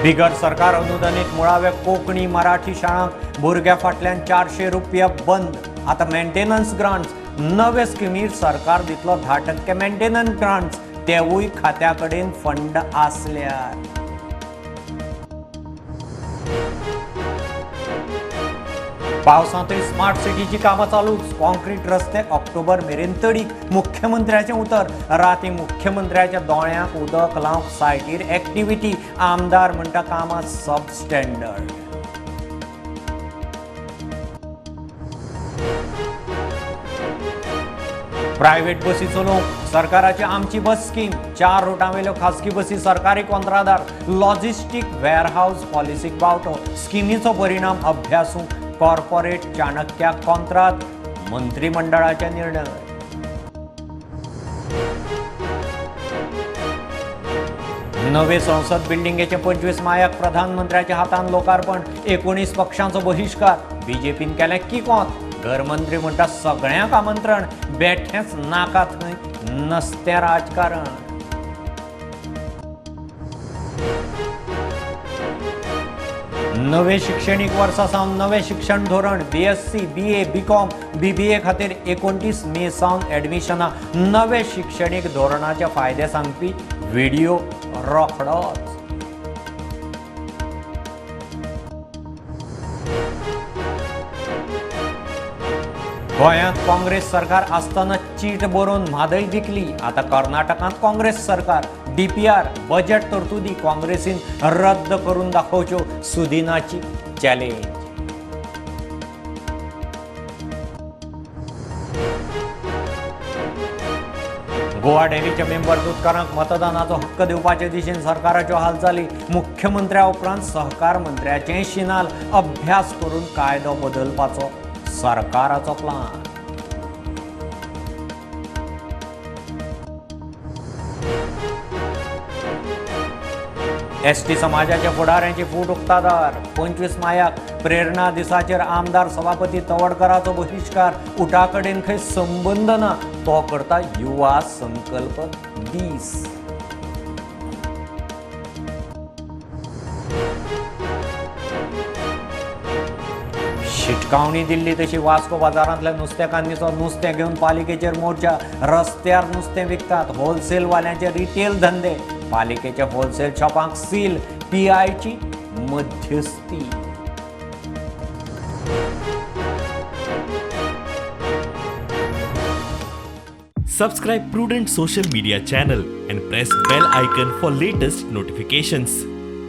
बिगर सरकार अनुदानित मुळाव्या कोंकणी मराठी शाळांक भुरग्या फाटल्यान 400 रुपया बंद. आता मेंटेनन्स ग्रांट्स नवे स्किमीर सरकार दितलो 10% मेंटेनन्स ग्रांट्स, तेवूय खात्या कडेन फंड आसल्यार. पावसांतय स्मार्ट सिटीची कामां चालूच. कॉन्क्रीट रस्ते ऑक्टोबर मेरेन तडीक. मुख्यमंत्र्याचें उतर. राती मुख्यमंत्र्याच्या दोळ्यांक उदक लावंक सायटीर एक्टिव्हिटी. आमदार म्हणटा कामां सब स्टँडर्ड. प्रायव्हेट बसी चलोवंक सरकाराची आमची बस स्कीम. 4 रुटांवेल्यो खासगी बसी सरकारी कंत्राटदार. लॉजिस्टीक वेअरहाऊस पॉलिसीक बावटो. स्किमीचो परिणाम अभ्यासूंक कॉर्पोरेट चाणक्या कंत्राट. मंत्रिमंडळाचे निर्णय. नवे संसद बिल्डिंगेचे 25 मायक. प्रधानमंत्र्याच्या हातान लोकार्पण. 19 पक्षांचो बहिष्कार. बीजेपीन केलें किकोंत. घरमंत्री म्हणटा सगळ्यांक आमंत्रण. बेठेंच नाका थंय नसतें राजकारण. नवे शिक्षणीक वर्सा सावन नवे शिक्षण धोरण. बीएससी, बीए, बीकॉम, बीबीए खातीर 29 मे सावन एडमिशनां. नवे शिक्षणीक धोरणाचे फायदे सांगपी व्हिडिओ रोखडोच. गोंयांत काँग्रेस सरकार आसतना चीट बरोवन म्हादय विकली. आता कर्नाटकांत काँग्रेस सरकार. डीपीआर बजेट तरतुदी काँग्रेसीन रद्द करून दाखोवच्यो. सुदिनाची चॅलेंज. गोवा डेरीच्या मेंबर दूधकारांक मतदानाचो हक्क दिवपाचे दिशेन सरकाराच्यो हालचाली. मुख्यमंत्र्या उपरांत सहकार मंत्र्याचें शिनाल. अभ्यास करून कायदो बदलपाचो सरकाराचो प्लान. एसटी समाजाच्या फुडाऱ्यांची फूट उक्तादार. 25 मायक. प्रेरणा दिसाचेर आमदार सभापती तवडकराचो बहिष्कार. उठा कडेन खंय संबंद ना, तो करता युवा संकल्प दीस. शिटकावणी दिल्ली तशी वास्को बाजारांतल्या नुस्तेकांनीचो नुस्तें घेवन पालिकेचेर मोर्चा. रस्त्यार नुस्तें विकतात. होलसेलवाल्यांचे रिटेल धंदे. पालिकेच्या होलसेल शॉपांक सील. पीआयची मध्यस्थी. Subscribe Prudent Social Media channel and press bell icon for latest notifications.